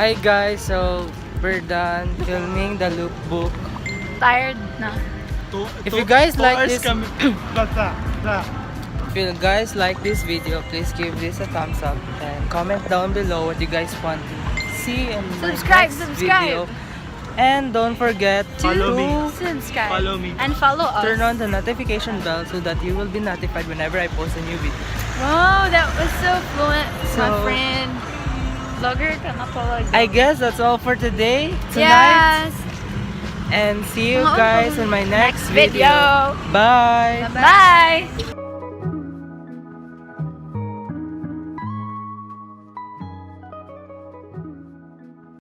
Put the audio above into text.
Hi guys, so we're done filming the lookbook. Tired na. If you guys like this, Basta. if you guys like this video, please give this a thumbs up and comment down below what you guys want to see in my Subscribe, next subscribe. video. And don't forget Follow me. to Subscribe. Follow me. And follow us. turn on the notification bell so that you will be notified whenever I post a new video. Wow, that was so fluent. My So- friend. Vlogger ka na pala. I guess that's all for today, tonight, Yes. and see you Mga guys in my next video. video. Bye! Bye.